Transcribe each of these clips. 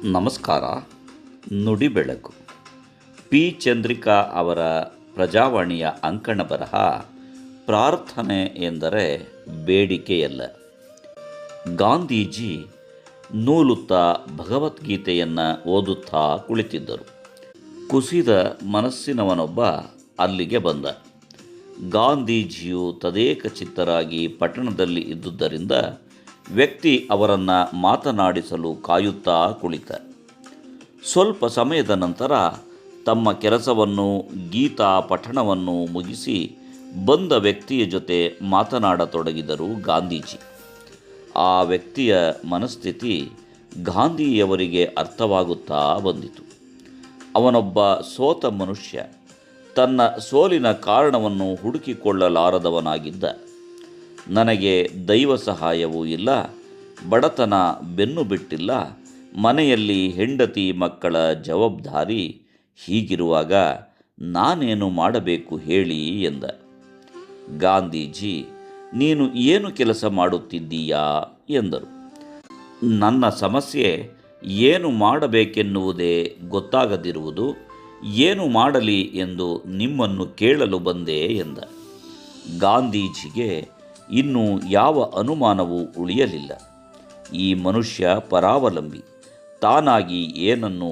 ನಮಸ್ಕಾರ. ನುಡಿ ಬೆಳಕು. ಪಿ ಚಂದ್ರಿಕಾ ಅವರ ಪ್ರಜಾವಾಣಿಯ ಅಂಕಣ ಬರಹ ಪ್ರಾರ್ಥನೆ ಎಂದರೆ ಬೇಡಿಕೆಯಲ್ಲ. ಗಾಂಧೀಜಿ ನೂಲುತ್ತಾ ಭಗವದ್ಗೀತೆಯನ್ನು ಓದುತ್ತಾ ಕುಳಿತಿದ್ದರು. ಕುಸಿದ ಮನಸ್ಸಿನವನೊಬ್ಬ ಅಲ್ಲಿಗೆ ಬಂದ. ಗಾಂಧೀಜಿಯು ತದೇಕಚಿತ್ತರಾಗಿ ಪಟ್ಟಣದಲ್ಲಿ ಇದ್ದುದರಿಂದ ವ್ಯಕ್ತಿ ಅವರನ್ನು ಮಾತನಾಡಿಸಲು ಕಾಯುತ್ತಾ ಕುಳಿತ. ಸ್ವಲ್ಪ ಸಮಯದ ನಂತರ ತಮ್ಮ ಕೆಲಸವನ್ನು ಗೀತಾ ಪಠಣವನ್ನು ಮುಗಿಸಿ ಬಂದ ವ್ಯಕ್ತಿಯ ಜೊತೆ ಮಾತನಾಡತೊಡಗಿದರು ಗಾಂಧೀಜಿ. ಆ ವ್ಯಕ್ತಿಯ ಮನಸ್ಥಿತಿ ಗಾಂಧಿಯವರಿಗೆ ಅರ್ಥವಾಗುತ್ತಾ ಬಂದಿತು. ಅವನೊಬ್ಬ ಸೋತ ಮನುಷ್ಯ, ತನ್ನ ಸೋಲಿನ ಕಾರಣವನ್ನು ಹುಡುಕಿಕೊಳ್ಳಲಾರದವನಾಗಿದ್ದ. ನನಗೆ ದೈವ ಸಹಾಯವೂ ಇಲ್ಲ, ಬಡತನ ಬೆನ್ನು ಬಿಟ್ಟಿಲ್ಲ, ಮನೆಯಲ್ಲಿ ಹೆಂಡತಿ ಮಕ್ಕಳ ಜವಾಬ್ದಾರಿ, ಹೀಗಿರುವಾಗ ನಾನೇನು ಮಾಡಬೇಕು ಹೇಳಿ ಎಂದ. ಗಾಂಧೀಜಿ, ನೀನು ಏನು ಕೆಲಸ ಮಾಡುತ್ತಿದ್ದೀಯಾ ಎಂದರು. ನನ್ನ ಸಮಸ್ಯೆ ಏನು ಮಾಡಬೇಕೆನ್ನುವುದೇ ಗೊತ್ತಾಗದಿರುವುದು, ಏನು ಮಾಡಲಿ ಎಂದು ನಿಮ್ಮನ್ನು ಕೇಳಲು ಬಂದೆ ಎಂದ. ಗಾಂಧೀಜಿಗೆ ಇನ್ನು ಯಾವ ಅನುಮಾನವೂ ಉಳಿಯಲಿಲ್ಲ. ಈ ಮನುಷ್ಯ ಪರಾವಲಂಬಿ, ತಾನಾಗಿ ಏನನ್ನೂ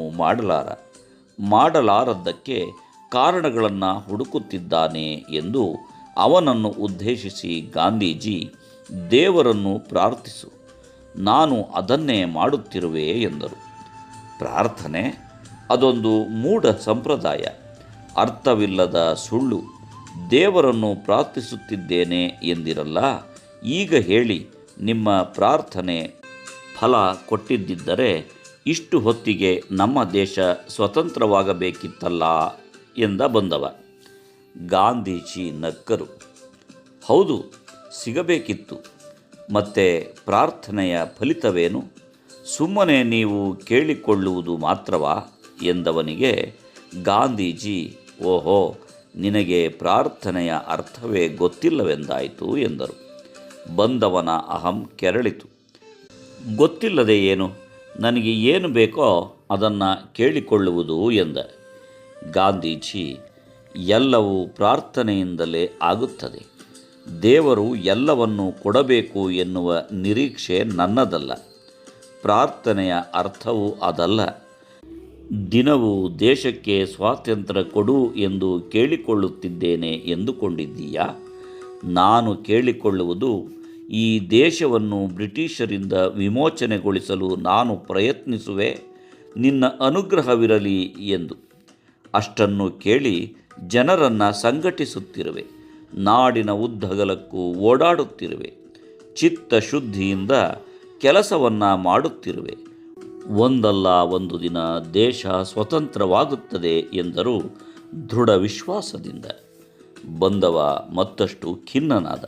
ಮಾಡಲಾರದ್ದಕ್ಕೆ ಕಾರಣಗಳನ್ನು ಹುಡುಕುತ್ತಿದ್ದಾನೆ ಎಂದು ಅವನನ್ನು ಉದ್ದೇಶಿಸಿ ಗಾಂಧೀಜಿ, ದೇವರನ್ನು ಪ್ರಾರ್ಥಿಸು, ನಾನು ಅದನ್ನೇ ಮಾಡುತ್ತಿರುವೆ ಎಂದರು. ಪ್ರಾರ್ಥನೆ ಅದೊಂದು ಮೂಢ ಸಂಪ್ರದಾಯ, ಅರ್ಥವಿಲ್ಲದ ಸುಳ್ಳು. ದೇವರನ್ನು ಪ್ರಾರ್ಥಿಸುತ್ತಿದ್ದೇನೆ ಎಂದಿರಲ್ಲ. ಈಗ ಹೇಳಿ, ನಿಮ್ಮ ಪ್ರಾರ್ಥನೆ ಫಲ ಕೊಟ್ಟಿದ್ದರೆ ಇಷ್ಟು ಹೊತ್ತಿಗೆ ನಮ್ಮ ದೇಶ ಸ್ವತಂತ್ರವಾಗಬೇಕಿತ್ತಲ್ಲ ಎಂದ ಬಂದವ. ಗಾಂಧೀಜಿ ನಕ್ಕರು. ಹೌದು, ಸಿಗಬೇಕಿತ್ತು. ಮತ್ತೆ ಪ್ರಾರ್ಥನೆಯ ಫಲಿತವೇನು? ಸುಮ್ಮನೆ ನೀವು ಕೇಳಿಕೊಳ್ಳುವುದು ಮಾತ್ರವಾ ಎಂದವನಿಗೆ ಗಾಂಧೀಜಿ, ಓಹೋ, ನಿನಗೆ ಪ್ರಾರ್ಥನೆಯ ಅರ್ಥವೇ ಗೊತ್ತಿಲ್ಲವೆಂದಾಯಿತು ಎಂದರು. ಬಂದವನ ಅಹಂ ಕೆರಳಿತು. ಗೊತ್ತಿಲ್ಲದೆ ಏನು, ನನಗೆ ಏನು ಬೇಕೋ ಅದನ್ನು ಕೇಳಿಕೊಳ್ಳುವುದು ಎಂದ. ಗಾಂಧೀಜಿ, ಎಲ್ಲವೂ ಪ್ರಾರ್ಥನೆಯಿಂದಲೇ ಆಗುತ್ತದೆ. ದೇವರು ಎಲ್ಲವನ್ನೂ ಕೊಡಬೇಕು ಎನ್ನುವ ನಿರೀಕ್ಷೆ ನನ್ನದಲ್ಲ. ಪ್ರಾರ್ಥನೆಯ ಅರ್ಥವೂ ಅದಲ್ಲ. ದಿನವೂ ದೇಶಕ್ಕೆ ಸ್ವಾತಂತ್ರ್ಯ ಕೊಡು ಎಂದು ಕೇಳಿಕೊಳ್ಳುತ್ತಿದ್ದೇನೆ ಎಂದುಕೊಂಡಿದ್ದೀಯಾ? ನಾನು ಕೇಳಿಕೊಳ್ಳುವುದು, ಈ ದೇಶವನ್ನು ಬ್ರಿಟಿಷರಿಂದ ವಿಮೋಚನೆಗೊಳಿಸಲು ನಾನು ಪ್ರಯತ್ನಿಸುವೆ, ನಿನ್ನ ಅನುಗ್ರಹವಿರಲಿ ಎಂದು. ಅಷ್ಟನ್ನು ಕೇಳಿ ಜನರನ್ನು ಸಂಘಟಿಸುತ್ತಿರುವೆ, ನಾಡಿನ ಉದ್ದಗಲಕ್ಕೂ ಓಡಾಡುತ್ತಿರುವೆ, ಚಿತ್ತಶುದ್ಧಿಯಿಂದ ಕೆಲಸವನ್ನು ಮಾಡುತ್ತಿರುವೆ. ಒಂದಲ್ಲ ಒಂದು ದಿನ ದೇಶ ಸ್ವತಂತ್ರವಾಗುತ್ತದೆ ಎಂದರು ದೃಢ ವಿಶ್ವಾಸದಿಂದ. ಬಂದವ ಮತ್ತಷ್ಟು ಖಿನ್ನನಾದ.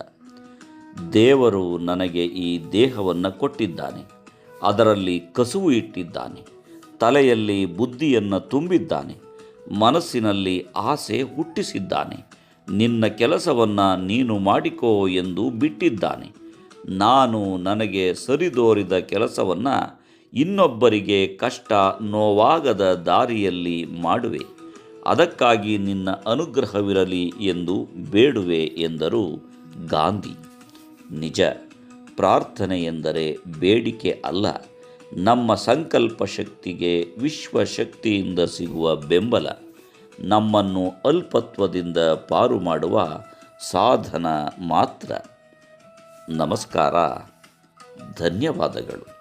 ದೇವರು ನನಗೆ ಈ ದೇಹವನ್ನು ಕೊಟ್ಟಿದ್ದಾನೆ, ಅದರಲ್ಲಿ ಕಸುವು ಇಟ್ಟಿದ್ದಾನೆ, ತಲೆಯಲ್ಲಿ ಬುದ್ಧಿಯನ್ನು ತುಂಬಿದ್ದಾನೆ, ಮನಸ್ಸಿನಲ್ಲಿ ಆಸೆ ಹುಟ್ಟಿಸಿದ್ದಾನೆ, ನಿನ್ನ ಕೆಲಸವನ್ನು ನೀನು ಮಾಡಿಕೋ ಎಂದು ಬಿಟ್ಟಿದ್ದಾನೆ. ನಾನು ನನಗೆ ಸರಿದೋರಿದ ಕೆಲಸವನ್ನು ಇನ್ನೊಬ್ಬರಿಗೆ ಕಷ್ಟ ನೋವಾಗದ ದಾರಿಯಲ್ಲಿ ಮಾಡುವೆ, ಅದಕ್ಕಾಗಿ ನಿನ್ನ ಅನುಗ್ರಹವಿರಲಿ ಎಂದು ಬೇಡುವೆ ಎಂದರು ಗಾಂಧಿ. ನಿಜ, ಪ್ರಾರ್ಥನೆ ಎಂದರೆ ಬೇಡಿಕೆ ಅಲ್ಲ, ನಮ್ಮ ಸಂಕಲ್ಪ ಶಕ್ತಿಗೆ ವಿಶ್ವಶಕ್ತಿಯಿಂದ ಸಿಗುವ ಬೆಂಬಲ, ನಮ್ಮನ್ನು ಅಲ್ಪತ್ವದಿಂದ ಪಾರು ಮಾಡುವ ಸಾಧನ ಮಾತ್ರ. ನಮಸ್ಕಾರ, ಧನ್ಯವಾದಗಳು.